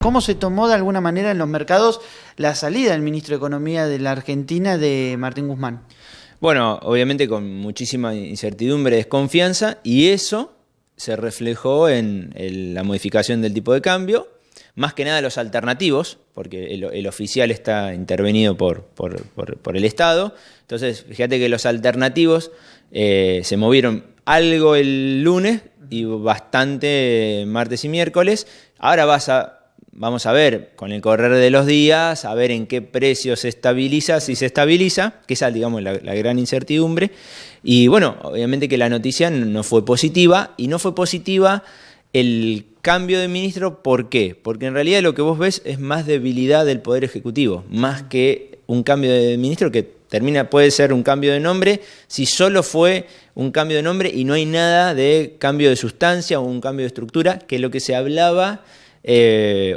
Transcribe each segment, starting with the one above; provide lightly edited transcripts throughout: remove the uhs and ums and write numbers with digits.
¿Cómo se tomó de alguna manera en los mercados la salida del ministro de Economía de la Argentina, de Martín Guzmán? Bueno, obviamente con muchísima incertidumbre, desconfianza, y eso se reflejó en la modificación del tipo de cambio, más que nada los alternativos, porque el oficial está intervenido por el Estado. Entonces, fíjate que los alternativos se movieron algo el lunes y bastante martes y miércoles. Ahora vamos a ver con el correr de los días, a ver en qué precio se estabiliza, si se estabiliza, que es, digamos, la gran incertidumbre. Y bueno, obviamente que la noticia no fue positiva, y no fue positiva el cambio de ministro. ¿Por qué? Porque en realidad lo que vos ves es más debilidad del Poder Ejecutivo, más que un cambio de ministro que puede ser un cambio de nombre, si solo fue un cambio de nombre y no hay nada de cambio de sustancia o un cambio de estructura, que es lo que se hablaba.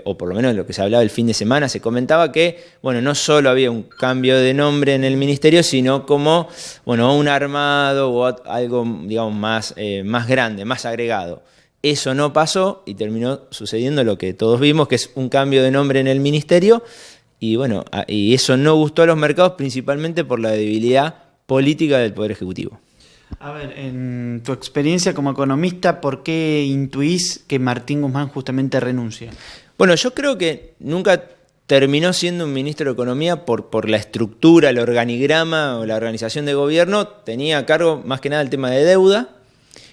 O por lo menos lo que se hablaba el fin de semana, se comentaba que, bueno, no solo había un cambio de nombre en el ministerio, sino como, bueno, un armado o algo, digamos, más grande, más agregado. Eso no pasó y terminó sucediendo lo que todos vimos, que es un cambio de nombre en el ministerio, y bueno, y eso no gustó a los mercados, principalmente por la debilidad política del Poder Ejecutivo. A ver, en tu experiencia como economista, ¿por qué intuís que Martín Guzmán justamente renuncia? Bueno, yo creo que nunca terminó siendo un ministro de Economía por la estructura, el organigrama o la organización de gobierno. Tenía a cargo más que nada el tema de deuda,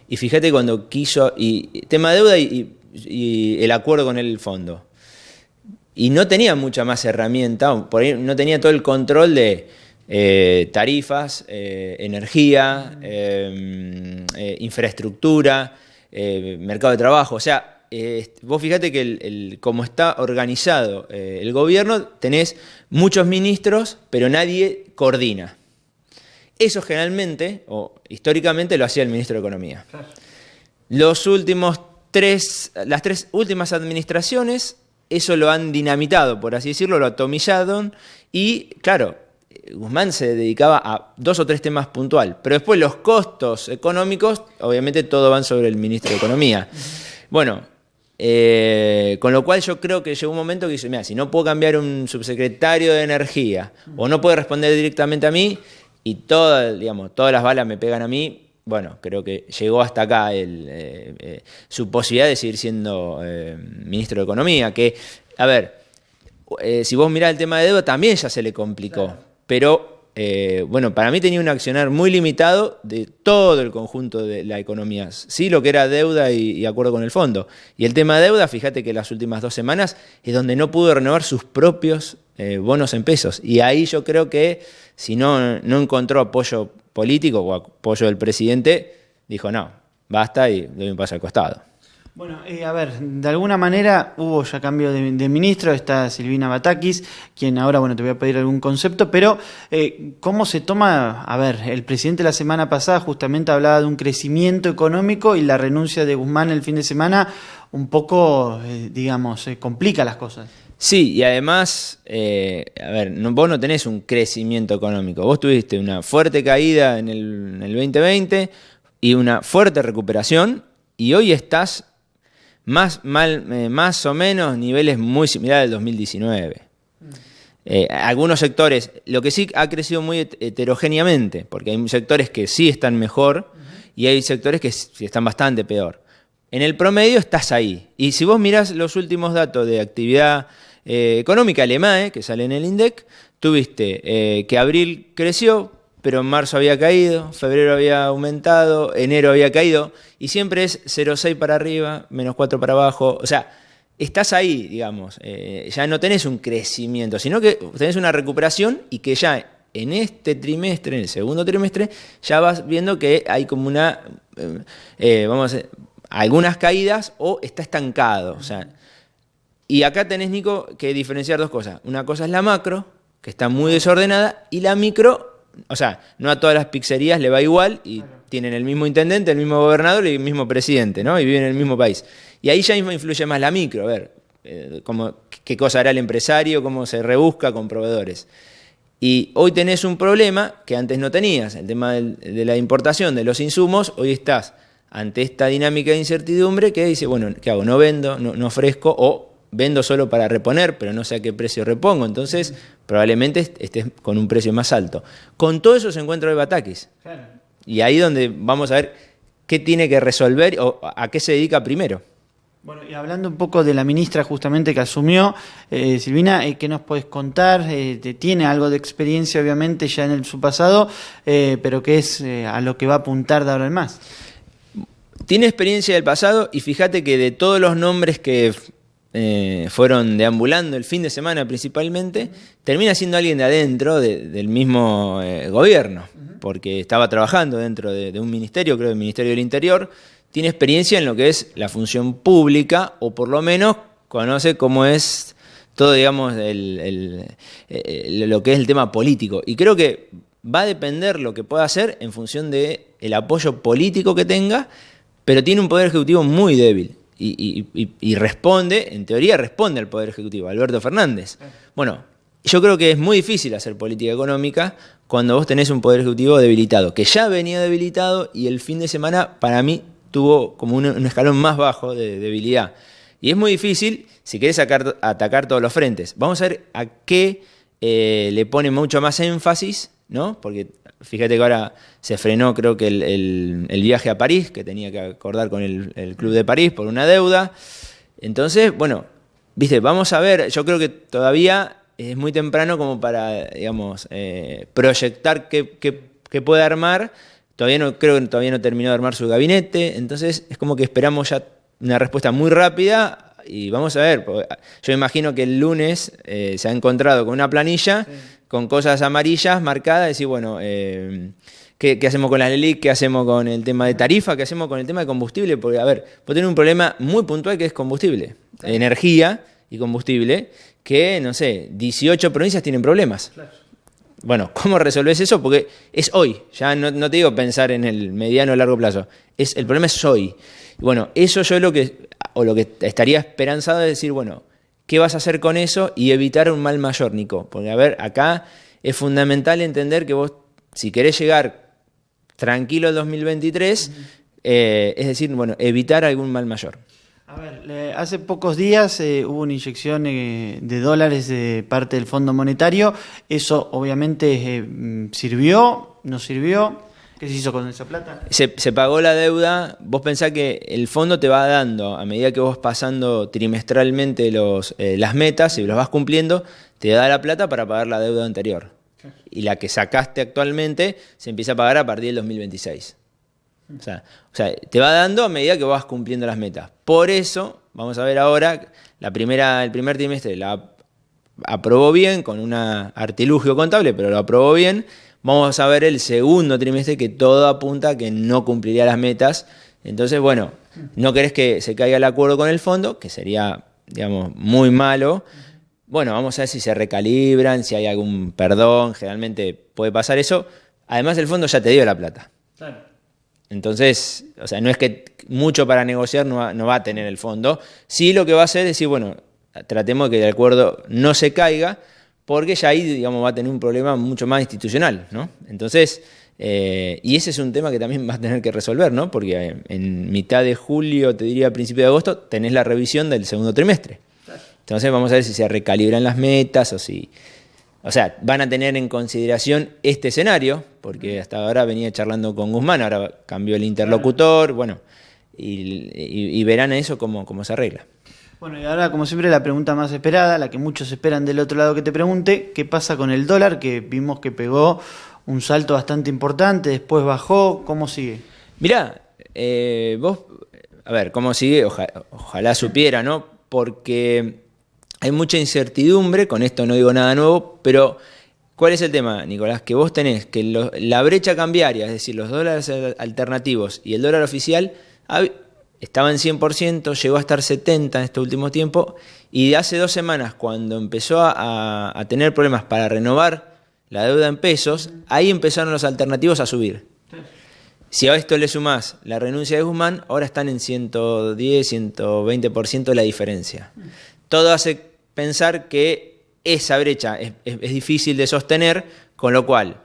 y fíjate cuando quiso, y tema de deuda y el acuerdo con el fondo. Y no tenía mucha más herramienta, por ahí no tenía todo el control de tarifas, energía, infraestructura, mercado de trabajo. O sea, vos fíjate que como está organizado el gobierno, tenés muchos ministros, pero nadie coordina. Eso generalmente, o históricamente, lo hacía el ministro de Economía. Claro. Las tres últimas administraciones, eso lo han dinamitado, por así decirlo, lo atomizaron, y claro, Guzmán se dedicaba a 2 o 3 temas puntual, pero después los costos económicos, obviamente todo van sobre el ministro de Economía. Bueno, con lo cual yo creo que llegó un momento que dice, mira, si no puedo cambiar un subsecretario de Energía, o no puede responder directamente a mí, y todas las balas me pegan a mí, bueno, creo que llegó hasta acá su posibilidad de seguir siendo ministro de Economía, que, a ver, si vos mirás el tema de deuda, también ya se le complicó. Claro. Pero, bueno, para mí tenía un accionar muy limitado de todo el conjunto de la economía. Sí, lo que era deuda y acuerdo con el fondo. Y el tema de deuda, fíjate que las últimas 2 semanas es donde no pudo renovar sus propios bonos en pesos. Y ahí yo creo que si no encontró apoyo político o apoyo del presidente, dijo no, basta y doy un paso al costado. Bueno, a ver, de alguna manera hubo ya cambio de ministro, está Silvina Batakis, quien ahora, bueno, te voy a pedir algún concepto, pero ¿cómo se toma? A ver, el presidente la semana pasada justamente hablaba de un crecimiento económico, y la renuncia de Guzmán el fin de semana un poco, complica las cosas. Sí, y además, a ver, vos no tenés un crecimiento económico, vos tuviste una fuerte caída en el 2020 y una fuerte recuperación, y hoy estás más o menos niveles muy similares al 2019. Algunos sectores, lo que sí ha crecido muy heterogéneamente, porque hay sectores que sí están mejor y hay sectores que sí están bastante peor. En el promedio estás ahí. Y si vos mirás los últimos datos de actividad económica, el EMAE, que sale en el INDEC, tuviste que abril creció, pero en marzo había caído, febrero había aumentado, enero había caído, y siempre es 0,6 para arriba, -4 para abajo. O sea, estás ahí, digamos, ya no tenés un crecimiento, sino que tenés una recuperación, y que ya en este trimestre, en el segundo trimestre, ya vas viendo que hay como algunas caídas o está estancado. O sea, y acá tenés, Nico, que diferenciar 2 cosas. Una cosa es la macro, que está muy desordenada, y la micro, o sea, no a todas las pizzerías le va igual y tienen el mismo intendente, el mismo gobernador y el mismo presidente, ¿no? Y viven en el mismo país. Y ahí ya influye más la micro, a ver, qué cosa hará el empresario, cómo se rebusca con proveedores. Y hoy tenés un problema que antes no tenías, el tema de la importación de los insumos. Hoy estás ante esta dinámica de incertidumbre que dice, bueno, ¿qué hago? ¿No vendo? ¿No ofrezco? O vendo solo para reponer, pero no sé a qué precio repongo, entonces probablemente estés con un precio más alto. Con todo eso se encuentra hoy Batakis. Claro. Y ahí donde vamos a ver qué tiene que resolver o a qué se dedica primero. Bueno, y hablando un poco de la ministra justamente que asumió, Silvina, ¿qué nos podés contar? Tiene algo de experiencia obviamente ya en su pasado, pero ¿qué es a lo que va a apuntar de ahora en más? Tiene experiencia del pasado y fíjate que de todos los nombres que fueron deambulando el fin de semana principalmente, termina siendo alguien de adentro del mismo gobierno, porque estaba trabajando dentro de un ministerio, creo del Ministerio del Interior. Tiene experiencia en lo que es la función pública, o por lo menos conoce cómo es todo, digamos, lo que es el tema político. Y creo que va a depender lo que pueda hacer en función del apoyo político que tenga, pero tiene un poder ejecutivo muy débil. Y responde, en teoría responde al poder ejecutivo, Alberto Fernández. Bueno, yo creo que es muy difícil hacer política económica cuando vos tenés un poder ejecutivo debilitado, que ya venía debilitado y el fin de semana, para mí, tuvo como un escalón más bajo de debilidad. Y es muy difícil si querés atacar todos los frentes. Vamos a ver a qué le pone mucho más énfasis, ¿no? Porque fíjate que ahora se frenó, creo que el viaje a París, que tenía que acordar con el Club de París por una deuda. Entonces, bueno, viste, vamos a ver, yo creo que todavía es muy temprano como para, digamos, proyectar qué puede armar. Creo que todavía no terminó de armar su gabinete, entonces es como que esperamos ya una respuesta muy rápida y vamos a ver. Yo imagino que el lunes se ha encontrado con una planilla con cosas amarillas marcadas, decir, bueno, ¿qué hacemos con las LELIC? ¿Qué hacemos con el tema de tarifa? ¿Qué hacemos con el tema de combustible? Porque, a ver, vos tenés un problema muy puntual que es combustible, energía y combustible, que, no sé, 18 provincias tienen problemas. Claro. Bueno, ¿cómo resolvés eso? Porque es hoy, ya no te digo pensar en el mediano o largo plazo, el problema es hoy. Bueno, eso yo lo que estaría esperanzado es decir, bueno, ¿qué vas a hacer con eso? Y evitar un mal mayor, Nico. Porque, a ver, acá es fundamental entender que vos, si querés llegar tranquilo al 2023, es decir, bueno, evitar algún mal mayor. A ver, hace pocos días hubo una inyección de dólares de parte del Fondo Monetario. ¿Eso obviamente sirvió? ¿No sirvió? ¿Qué se hizo con esa plata? Se pagó la deuda. Vos pensás que el fondo te va dando, a medida que vos pasando trimestralmente las metas y los vas cumpliendo, te da la plata para pagar la deuda anterior. Y la que sacaste actualmente se empieza a pagar a partir del 2026. O sea, te va dando a medida que vas cumpliendo las metas. Por eso, vamos a ver ahora, el primer trimestre la aprobó bien, con un artilugio contable, pero lo aprobó bien. Vamos a ver el segundo trimestre que todo apunta a que no cumpliría las metas. Entonces, bueno, no querés que se caiga el acuerdo con el fondo, que sería, digamos, muy malo. Bueno, vamos a ver si se recalibran, si hay algún perdón, generalmente puede pasar eso. Además, el fondo ya te dio la plata. Claro. Entonces, o sea, no es que mucho para negociar no va a tener el fondo. Sí, lo que va a hacer es decir, bueno, tratemos de que el acuerdo no se caiga, porque ya ahí, digamos, va a tener un problema mucho más institucional, ¿no? Entonces, y ese es un tema que también va a tener que resolver, ¿no? Porque en mitad de julio, te diría a principio de agosto, tenés la revisión del segundo trimestre. Entonces vamos a ver si se recalibran las metas o sea, van a tener en consideración este escenario, porque hasta ahora venía charlando con Guzmán, ahora cambió el interlocutor, bueno, y verán eso cómo se arregla. Bueno, y ahora, como siempre, la pregunta más esperada, la que muchos esperan del otro lado que te pregunte, ¿qué pasa con el dólar? Que vimos que pegó un salto bastante importante, después bajó, ¿cómo sigue? Mirá, vos, a ver, ¿cómo sigue? Ojalá supiera, ¿no? Porque hay mucha incertidumbre, con esto no digo nada nuevo, pero ¿cuál es el tema, Nicolás? Que vos tenés que la brecha cambiaria, es decir, los dólares alternativos y el dólar oficial, estaba en 100%, llegó a estar 70% en este último tiempo, y de hace 2 semanas, cuando empezó a tener problemas para renovar la deuda en pesos, ahí empezaron los alternativos a subir. Si a esto le sumás la renuncia de Guzmán, ahora están en 110, 120% la diferencia. Todo hace pensar que esa brecha es difícil de sostener, con lo cual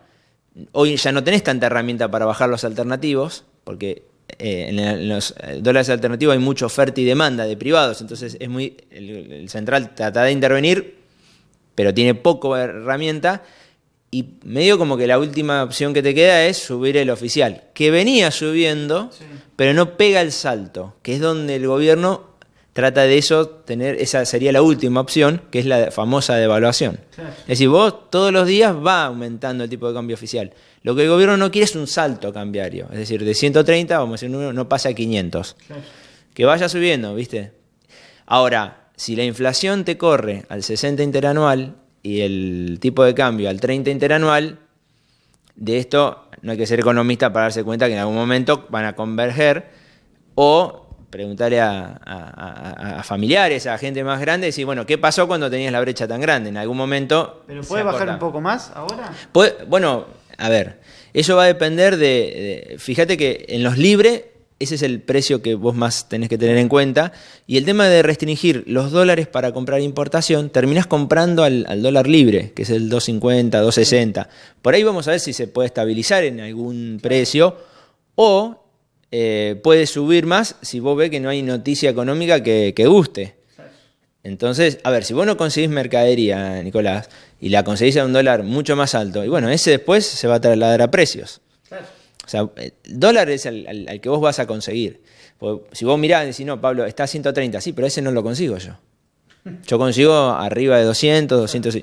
hoy ya no tenés tanta herramienta para bajar los alternativos, porque en los dólares alternativos hay mucha oferta y demanda de privados, entonces el central trata de intervenir, pero tiene poco herramienta, y medio como que la última opción que te queda es subir el oficial, que venía subiendo, sí, pero no pega el salto, que es donde el gobierno trata de esa sería la última opción, que es la famosa devaluación. Claro. Es decir, vos todos los días va aumentando el tipo de cambio oficial. Lo que el gobierno no quiere es un salto cambiario. Es decir, de 130, vamos a decir un número, no pasa a 500. Claro. Que vaya subiendo, ¿viste? Ahora, si la inflación te corre al 60 interanual y el tipo de cambio al 30 interanual, de esto no hay que ser economista para darse cuenta que en algún momento van a converger, o preguntarle a familiares, a gente más grande, decir, bueno, ¿qué pasó cuando tenías la brecha tan grande? En algún momento... ¿Pero puede bajar un poco más ahora? Bueno, a ver, eso va a depender fíjate que en los libres, ese es el precio que vos más tenés que tener en cuenta, y el tema de restringir los dólares para comprar importación, terminás comprando al dólar libre, que es el 2.50, 2.60. Por ahí vamos a ver si se puede estabilizar en algún precio, o... puede subir más si vos ves que no hay noticia económica que guste. Entonces, a ver, si vos no conseguís mercadería, Nicolás, y la conseguís a un dólar mucho más alto, y bueno, ese después se va a trasladar a precios. Claro. O sea, el dólar es al que vos vas a conseguir. Porque si vos mirás y decís, no, Pablo, está a 130, sí, pero ese no lo consigo yo. Yo consigo arriba de 200, 200.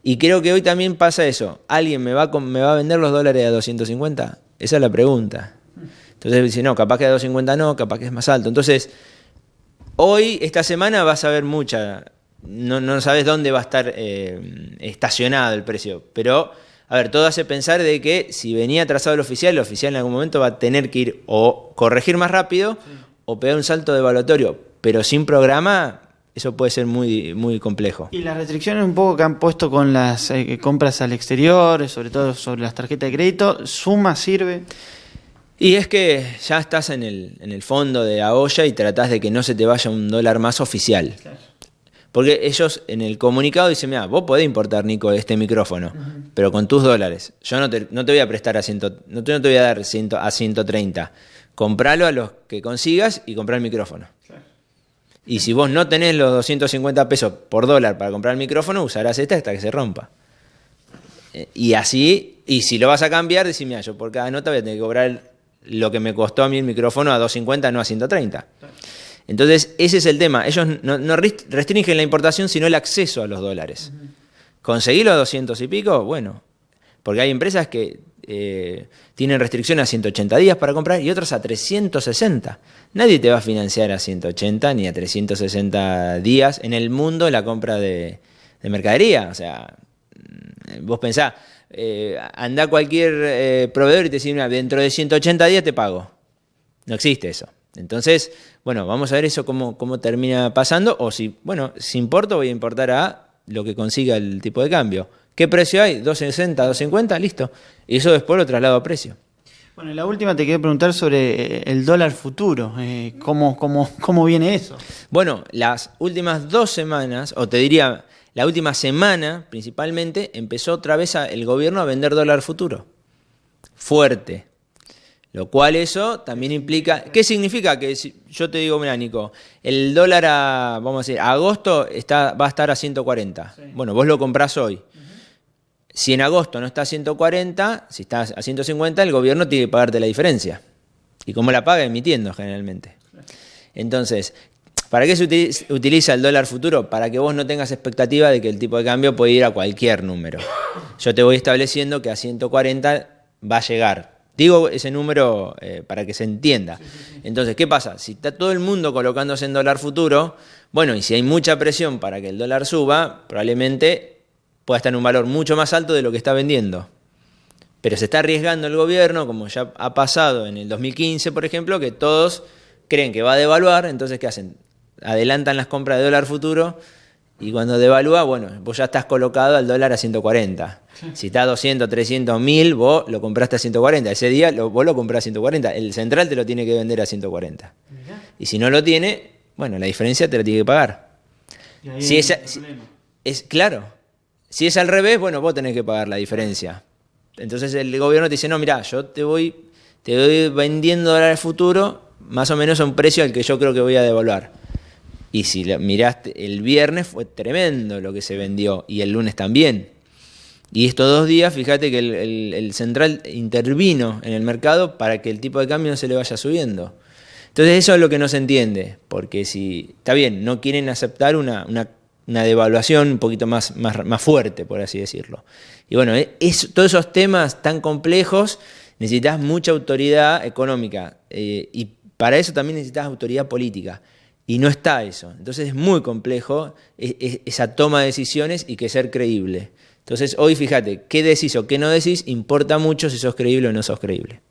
Y creo que hoy también pasa eso. ¿Alguien me va a vender los dólares a 250? Esa es la pregunta. Entonces dice, no, capaz que a 250 no, capaz que es más alto. Entonces, hoy, esta semana, vas a ver no sabes dónde va a estar estacionado el precio. Pero, a ver, todo hace pensar de que si venía trazado el oficial en algún momento va a tener que ir o corregir más rápido, sí, o pegar un salto devaluatorio. Pero sin programa, eso puede ser muy, muy complejo. Y las restricciones un poco que han puesto con las compras al exterior, sobre todo sobre las tarjetas de crédito, ¿suma, sirve? Y es que ya estás en el fondo de la olla y tratás de que no se te vaya un dólar más oficial. Claro. Porque ellos en el comunicado dicen, mira, vos podés importar, Nico, este micrófono, pero con tus dólares. Yo no te voy a prestar no te voy a dar a 130. Compralo a los que consigas y comprá el micrófono. Claro. Y si vos no tenés los 250 pesos por dólar para comprar el micrófono, usarás esta hasta que se rompa. Y así, y si lo vas a cambiar, decís, mira, yo por cada nota voy a tener que cobrar lo que me costó a mí el micrófono a 250, no a 130. Entonces, ese es el tema. Ellos no restringen la importación, sino el acceso a los dólares. ¿Conseguir los 200 y pico? Bueno, porque hay empresas que tienen restricción a 180 días para comprar y otras a 360. Nadie te va a financiar a 180 ni a 360 días en el mundo la compra de mercadería. O sea, vos pensás... anda cualquier proveedor y te dice, mira, dentro de 180 días te pago. No existe eso. Entonces, bueno, vamos a ver eso cómo termina pasando, o si importo, voy a importar a lo que consiga el tipo de cambio. ¿Qué precio hay? 260, 250, listo. Y eso después lo traslado a precio. Bueno, la última te quería preguntar sobre el dólar futuro. ¿Cómo viene eso? Bueno, las últimas 2 semanas, o te diría... La última semana, principalmente, empezó otra vez el gobierno a vender dólar futuro. Fuerte. Lo cual eso también implica... ¿Qué significa? Que si yo te digo, mira, Nico, el dólar vamos a decir, a agosto va a estar a 140. Sí. Bueno, vos lo comprás hoy. Si en agosto no está a 140, si está a 150, el gobierno tiene que pagarte la diferencia. ¿Y cómo la paga? Emitiendo, generalmente. Entonces... ¿Para qué se utiliza el dólar futuro? Para que vos no tengas expectativa de que el tipo de cambio puede ir a cualquier número. Yo te voy estableciendo que a 140 va a llegar. Digo ese número para que se entienda. Entonces, ¿qué pasa? Si está todo el mundo colocándose en dólar futuro, bueno, y si hay mucha presión para que el dólar suba, probablemente pueda estar en un valor mucho más alto de lo que está vendiendo. Pero se está arriesgando el gobierno, como ya ha pasado en el 2015, por ejemplo, que todos creen que va a devaluar, entonces ¿qué hacen? Adelantan las compras de dólar futuro y cuando devalúa, bueno, vos ya estás colocado al dólar a 140. Si está a 200, 300, 1000, vos lo compraste a 140. Ese día vos lo comprás a 140. El central te lo tiene que vender a 140. Y si no lo tiene, bueno, la diferencia te la tiene que pagar. Si es claro, si es al revés, bueno, vos tenés que pagar la diferencia. Entonces el gobierno te dice, no, mirá, yo te te doy vendiendo dólares futuro más o menos a un precio al que yo creo que voy a devaluar. Y si miraste, el viernes fue tremendo lo que se vendió y el lunes también. Y estos 2 días, fíjate que el central intervino en el mercado para que el tipo de cambio no se le vaya subiendo. Entonces eso es lo que no se entiende, porque si está bien, no quieren aceptar una devaluación un poquito más fuerte, por así decirlo. Y bueno, todos esos temas tan complejos necesitas mucha autoridad económica y para eso también necesitas autoridad política. Y no está eso. Entonces es muy complejo esa toma de decisiones y que ser creíble. Entonces hoy fíjate, qué decís o qué no decís importa mucho si sos creíble o no sos creíble.